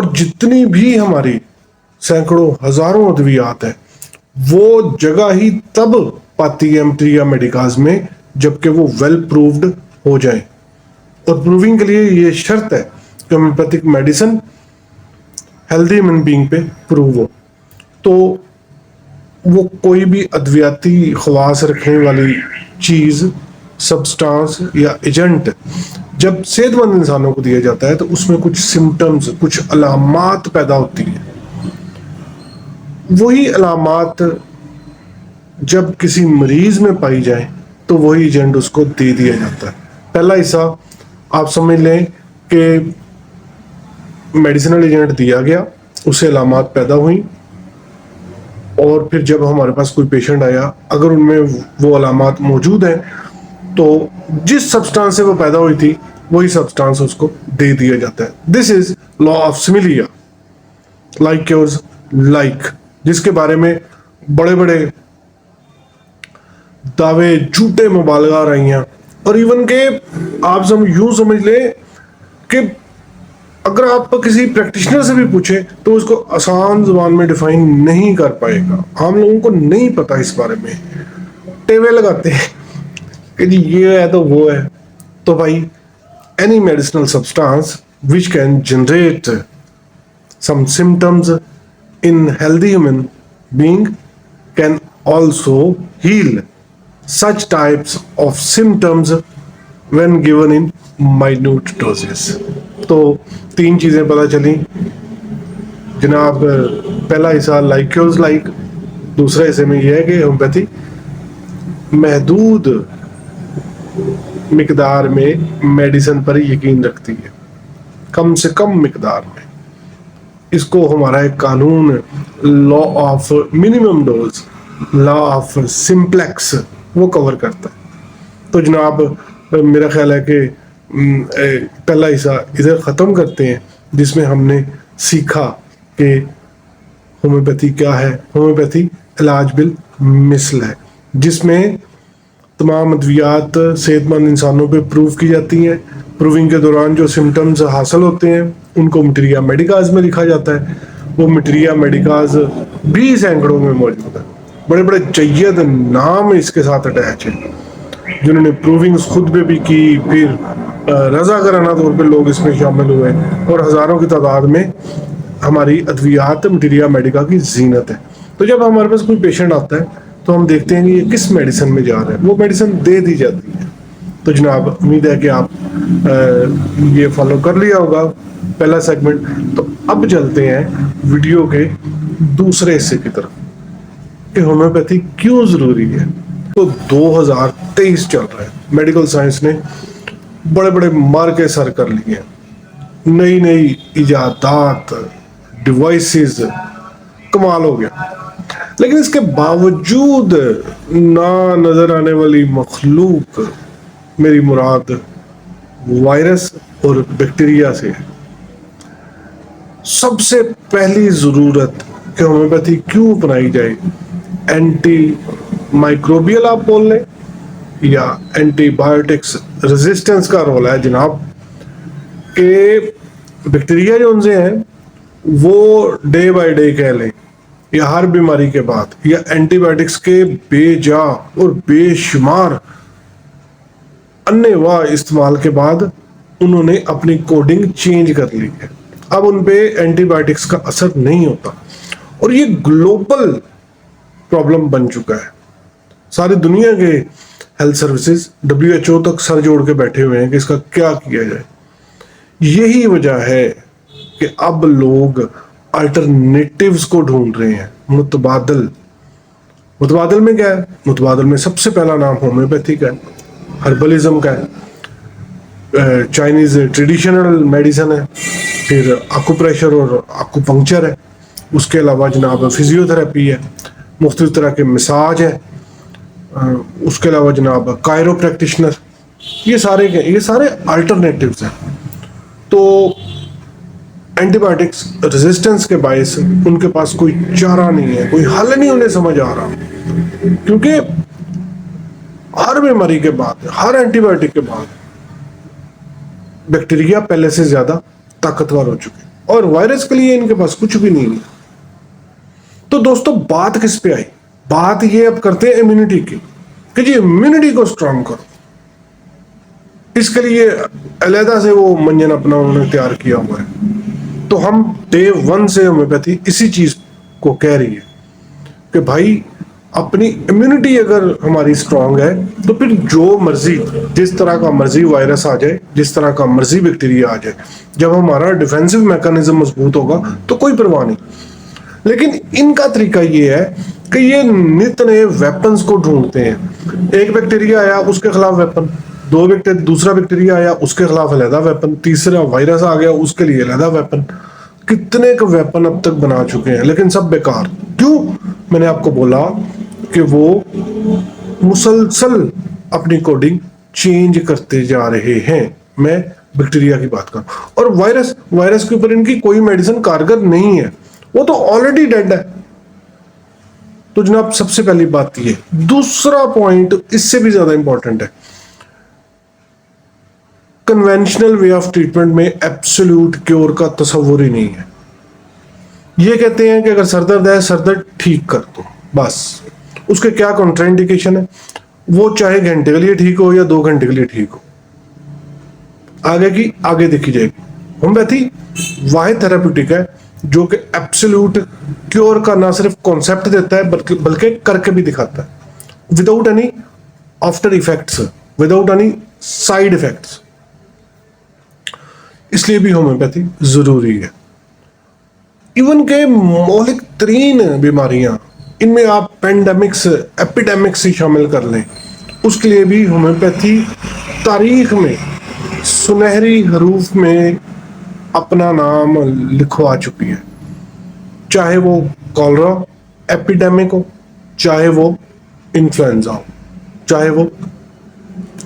اور جتنی بھی ہماری سینکڑوں ہزاروں ادویات ہیں وہ جگہ ہی تب پاتی ہے امپیریا میڈیکاز میں جبکہ وہ ویل پرووڈ ہو جائیں، اور پروونگ کے لیے یہ شرط ہے کہ homeopathic medicine healthy human being پہ پروو ہو. تو وہ کوئی بھی ادویاتی خواص رکھنے والی چیز، سبسٹانس یا ایجنٹ جب صحت مند انسانوں کو دیا جاتا ہے تو اس میں کچھ سمٹمز، کچھ علامات پیدا ہوتی ہیں. وہی علامات جب کسی مریض میں پائی جائیں تو وہی ایجنٹ اس کو دے دیا جاتا ہے. پہلا حصہ آپ سمجھ لیں کہ میڈیسنل ایجنٹ دیا گیا، اس سے علامات پیدا ہوئیں، اور پھر جب ہمارے پاس کوئی پیشنٹ آیا اگر ان میں وہ علامات موجود ہیں تو جس سبسٹانس سے وہ پیدا ہوئی تھی وہی سبسٹانس اس کو دے دیا جاتا ہے. This is law of similia, like cures like, جس کے بارے میں بڑے بڑے دعوے، جھوٹے مبالغہ رہی ہیں. اور ایون کہ آپ یوں سمجھ لیں کہ اگر آپ کسی پریکٹیشنر سے بھی پوچھیں تو اس کو آسان زبان میں ڈیفائن نہیں کر پائے گا. عام لوگوں کو نہیں پتا اس بارے میں، ٹیوے لگاتے ہیں کہ جی یہ ہے تو وہ ہے. تو بھائی any medicinal substance which can generate some symptoms in healthy human being can also heal such types of symptoms when given in minute doses. تو تین چیزیں پتہ چلیں جناب. پہلا حصہ لائک کیوز لائک، دوسرے حصے میں یہ ہے کہ ہومیوپیتھی محدود مقدار میں میڈیسن پر یقین رکھتی ہے، کم سے کم مقدار میں. اس کو ہمارا ایک قانون law of minimum dose, law of simplex وہ کور کرتا ہے. تو جناب میرا خیال ہے کہ پہلا حصہ ادھر ختم کرتے ہیں جس میں ہم نے سیکھا کہ ہومیوپیتھی کیا ہے. ہومیوپیتھی علاج بالمثل ہے جس میں تمام ادویات صحت مند انسانوں پہ پروو کی جاتی ہیں. پروونگ کے دوران جو سمٹمز حاصل ہوتے ہیں ان کو مٹیریا میڈیکاز میں لکھا جاتا ہے. وہ مٹیریا میڈیکاز بھی سینکڑوں میں موجود ہے، بڑے بڑے جید نام اس کے ساتھ اٹیچ ہیں جنہوں نے پروونگز خود پہ بھی کی، پھر رضاکارانہ طور پہ لوگ اس میں شامل ہوئے، اور ہزاروں کی تعداد میں ہماری ادویات مٹیریا میڈیکا کی زینت ہے. تو جب ہمارے پاس کوئی پیشنٹ آتا ہے تو ہم دیکھتے ہیں کہ یہ کس میڈیسن میں جا رہا ہے، وہ میڈیسن دے دی جاتی ہے. تو جناب امید ہے کہ آپ یہ فالو کر لیا ہوگا پہلا سیگمنٹ. تو اب چلتے ہیں ویڈیو کے دوسرے حصے کی طرف کہ ہومیوپیتھی کیوں ضروری ہے. تو 2023 چل رہا ہے، میڈیکل سائنس نے بڑے بڑے مارکے سر کر لیے ہیں، نئی نئی ایجادات، ڈیوائسز، کمال ہو گیا. لیکن اس کے باوجود نہ نظر آنے والی مخلوق، میری مراد وائرس اور بیکٹیریا سے ہے. سب سے پہلی ضرورت کہ ہومیوپیتھی کیوں اپنائی جائے، اینٹی مائکروبیل آپ بول لیں یا اینٹی بایوٹکس ریزسٹنس کا رول ہے جناب. کہ بیکٹیریا جو ان سے ہیں وہ ڈے بائی ڈے کہہ لیں یا ہر بیماری کے بعد یا اینٹی بایوٹکس کے بے جا اور بے شمار انواع استعمال کے بعد انہوں نے اپنی کوڈنگ چینج کر لی ہے. اب ان پہ اینٹی بایوٹکس کا اثر نہیں ہوتا، اور یہ گلوبل پرابلم بن چکا ہے. ساری دنیا کے ہیلتھ سروسز WHO تک سر جوڑ کے بیٹھے ہوئے ہیں کہ اس کا کیا کیا جائے. یہی وجہ ہے کہ اب لوگ الٹرنیٹیوز کو ڈھونڈ رہے ہیں. متبادل میں کیا ہے؟ متبادل میں سب سے پہلا نام ہومیوپیتھی کا ہے، ہربلزم کا ہے، چائنیز ٹریڈیشنل میڈیسن ہے، پھر آکو پریشر اور آکو پنکچر ہے. اس کے علاوہ جناب فزیو تھراپی ہے، مختلف طرح کے مساج ہے، اس کے علاوہ جناب کائرو پریکٹیشنر. یہ سارے الٹرنیٹیوز ہیں. تو اینٹی بایوٹکس ریزسٹنس کے باعث ان کے پاس کوئی چارہ نہیں ہے، کوئی حل نہیں انہیں سمجھ آ رہا، کیونکہ ہر بیماری کے بعد، ہر اینٹی بایوٹک کے بعد بیکٹیریا پہلے سے زیادہ طاقتور ہو چکے اور وائرس کے لیے ان کے پاس کچھ بھی نہیں ہے. تو دوستوں بات کس پہ آئی؟ بات یہ اب کرتے ہیں امیونٹی کی کہ جی امیونٹی کو اسٹرانگ کرو. اس کے لیے علیحدہ سے وہ منجن اپنا انہوں نے تیار کیا ہوا ہے. تو ہم ڈے 1 سے ہومیوپیتھی اسی چیز کو کہہ رہی ہے کہ بھائی اپنی امیونٹی اگر ہماری اسٹرانگ ہے تو پھر جو مرضی جس طرح کا مرضی وائرس آ جائے, جس طرح کا مرضی بیکٹیریا آ جائے, جب ہمارا ڈیفینسو میکانزم مضبوط ہوگا تو کوئی پرواہ نہیں. لیکن ان کا طریقہ یہ ہے کہ یہ نت نئے ویپنز کو ڈھونڈتے ہیں. ایک بیکٹیریا آیا اس کے خلاف ویپن, دوسرا بیکٹیریا آیا اس کے خلاف علیحدہ ویپن, تیسرا وائرس آ گیا اس کے لیے علیحدہ ویپن. کتنے کا ویپن اب تک بنا چکے ہیں لیکن سب بیکار. کیوں؟ میں نے آپ کو بولا کہ وہ مسلسل اپنی کوڈنگ چینج کرتے جا رہے ہیں. میں بیکٹیریا کی بات کروں. اور وائرس کے اوپر ان کی کوئی میڈیسن کارگر نہیں ہے, وہ تو آلریڈی ڈیڈ ہے. تو جناب سب سے پہلی بات یہ. دوسرا پوائنٹ اس سے بھی زیادہ امپورٹنٹ ہے. کنونشنل وے آف ٹریٹمنٹ میں ایبسولوٹ کیور کا تصور ہی نہیں ہے. یہ کہتے ہیں کہ اگر سر درد ہے, سر درد ٹھیک کر دو بس. اس کے کیا کنٹرا انڈیکیشن ہے, وہ چاہے گھنٹے کے لیے ٹھیک ہو یا 2 گھنٹے کے لیے ٹھیک ہو, آگے کی آگے دیکھی جائے گی. ہومیوپیتھی واحد تھراپیوٹک ہے جو کہ ایبسولوٹ کیور کا نہ صرف کانسیپٹ دیتا ہے بلکہ کر کے بھی دکھاتا ہے without any after effects, without any side effects. اس لیے بھی ہومیوپیتھی ضروری ہے. ایون کہ مہلک ترین بیماریاں, ان میں آپ پینڈیمکس ایپیڈیمکس ہی شامل کر لیں, اس کے لیے بھی ہومیوپیتھی تاریخ میں سنہری حروف میں اپنا نام لکھوا چکی ہے. چاہے وہ کالرا ایپیڈیمک ہو, چاہے وہ انفلوئنزا ہو, چاہے وہ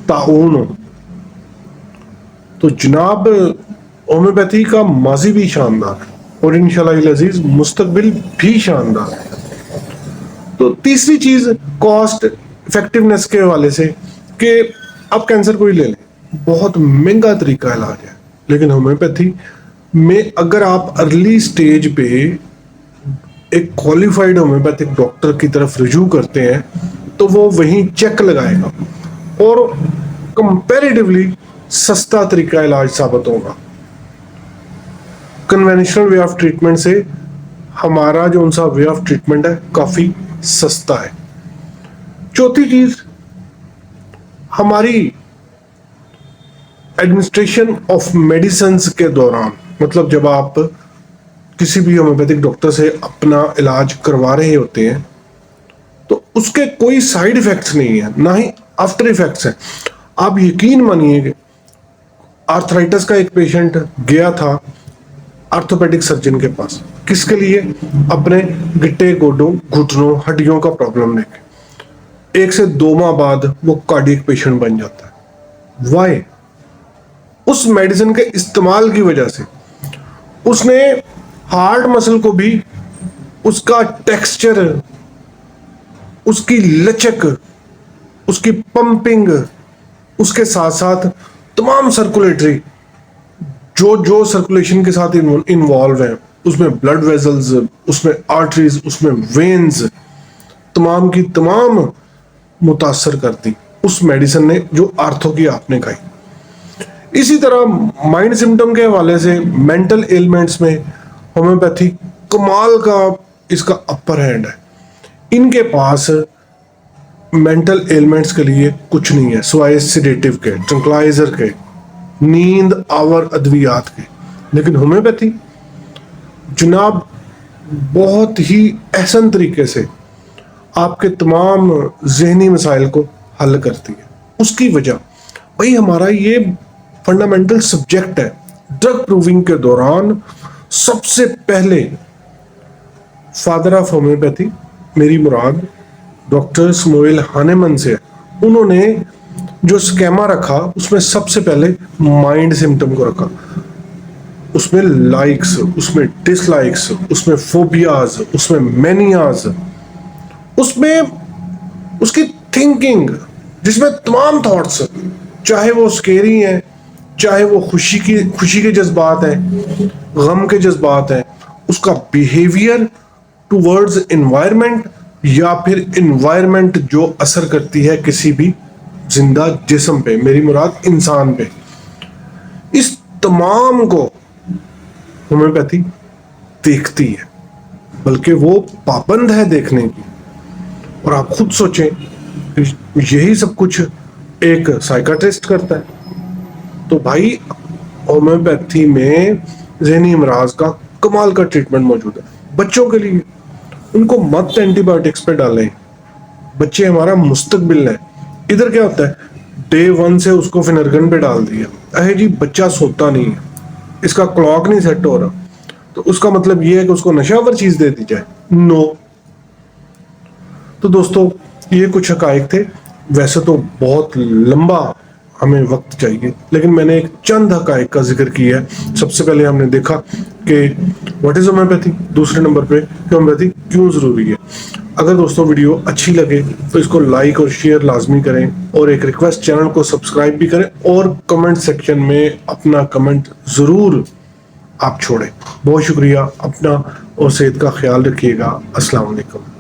طاعون ہو. تو جناب ہومیوپیتھی کا ماضی بھی شاندار ہے اور انشاءاللہ العزیز مستقبل بھی شاندار ہے. تو تیسری چیز کاسٹ افیکٹونیس کے حوالے سے کہ اب کینسر کو ہی لے لیں, بہت مہنگا طریقہ علاج ہے, لیکن ہومیوپیتھی میں اگر آپ ارلی سٹیج پہ ایک کوالیفائڈ ہومیوپیتھک ڈاکٹر کی طرف رجوع کرتے ہیں تو وہ وہیں چیک لگائے گا اور کمپیریٹیولی سستا طریقہ علاج ثابت ہوگا. کنونشنل وے آف ٹریٹمنٹ سے ہمارا جو ان سا وے آف ٹریٹمنٹ ہے کافی سستا ہے. چوتھی چیز, ہماری ایڈمنسٹریشن آف میڈیسنز کے دوران, مطلب جب آپ کسی بھی ہومیوپیتھک ڈاکٹر سے اپنا علاج کروا رہے ہوتے ہیں تو اس کے کوئی سائیڈ ایفیکٹس نہیں ہیں, نہ ہی آفٹر ایفیکٹس ہیں. آپ یقین مانیے کہ آرتھرائٹس کا ایک پیشنٹ گیا تھا آرتھوپیڈک سرجن کے پاس, کس کے لیے؟ اپنے گٹے گوڈوں گھٹنوں ہڈیوں کا پرابلم لے کے. 1 سے 2 ماہ بعد وہ کارڈیک پیشنٹ بن جاتا ہے. وائی؟ اس میڈیسن کے استعمال کی وجہ سے. اس نے ہارٹ مسل کو بھی اس کا ٹیکسچر, اس کی لچک, اس کی پمپنگ, اس کے ساتھ ساتھ تمام سرکولیٹری جو سرکولیشن کے ساتھ انوالو ہیں, اس میں بلڈ ویزلز, اس میں آرٹریز, اس میں وینز, تمام کی تمام متاثر کرتی اس میڈیسن نے جو آرتھو کی آپ نے کھائی. اسی طرح مائنڈ سمٹم کے حوالے سے مینٹل ایلمنٹس میں ہومیوپیتھی کمال کا اس کا اپر ہینڈ ہے. ان کے پاس مینٹل ایلمنٹس کے لیے کچھ نہیں ہے سوائے سیڈیٹیو کے, ٹرنکلائزر کے, نیند آور ادویات کے. لیکن ہومیوپیتھی جناب بہت ہی احسن طریقے سے آپ کے تمام ذہنی مسائل کو حل کرتی ہے. اس کی وجہ بھائی ہمارا یہ فنڈامنٹل سبجیکٹ ہے. ڈرگ پروونگ کے دوران سب سے پہلے فادر آف ہومیوپیتھی, میری مراد ڈاکٹر سموئیل ہانیمن سے, انہوں نے جو اسکیما رکھا اس میں سب سے پہلے مائنڈ سمٹم کو رکھا. اس میں لائکس, اس میں ڈس لائکس, اس میں فوبیاز, اس میں مینیاز, اس میں اس کی تھنکنگ جس میں تمام تھاٹس چاہے وہ اسکیری ہیں, چاہے وہ خوشی کے جذبات ہیں، غم کے جذبات ہیں، اس کا بیہیویئر ٹورڈز انوائرمنٹ، یا پھر انوائرمنٹ جو اثر کرتی ہے کسی بھی زندہ جسم پہ، میری مراد انسان پہ، اس تمام کو ہومیوپیتھی دیکھتی ہے، بلکہ وہ پابند ہے دیکھنے کی۔ اور آپ خود سوچیں، یہی سب کچھ ایک سائیکاٹرسٹ کرتا ہے۔ تو بھائی ہومیوپیتھی میں ذہنی امراض کا کمال کا ٹریٹمنٹ موجود ہے بچوں کے لیے۔ ان کو مت اینٹی بایوٹکس پہ ڈالیں، بچے ہمارا مستقبل ہے۔ ادھر کیا ہوتا ہے، ڈے 1 سے اس کو فنرگن پہ ڈال دیا، اے جی بچہ سوتا نہیں ہے، اس کا کلاک نہیں سیٹ ہو رہا، تو اس کا مطلب یہ ہے کہ اس کو نشہ آور چیز دے دی جائے؟ نو۔ تو دوستو یہ کچھ حقائق تھے، ویسے تو بہت لمبا ہمیں وقت چاہیے، لیکن میں نے ایک چند حقائق کا ذکر کیا ہے۔ سب سے پہلے ہم نے دیکھا کہ واٹ از ہومیوپیتھی، دوسرے نمبر پہ کہ ہومیوپیتھی کیوں ضروری ہے۔ اگر دوستوں ویڈیو اچھی لگے تو اس کو لائک اور شیئر لازمی کریں، اور ایک ریکویسٹ، چینل کو سبسکرائب بھی کریں، اور کمنٹ سیکشن میں اپنا کمنٹ ضرور آپ چھوڑیں۔ بہت شکریہ، اپنا اور صحت کا خیال رکھیے گا۔ السلام علیکم۔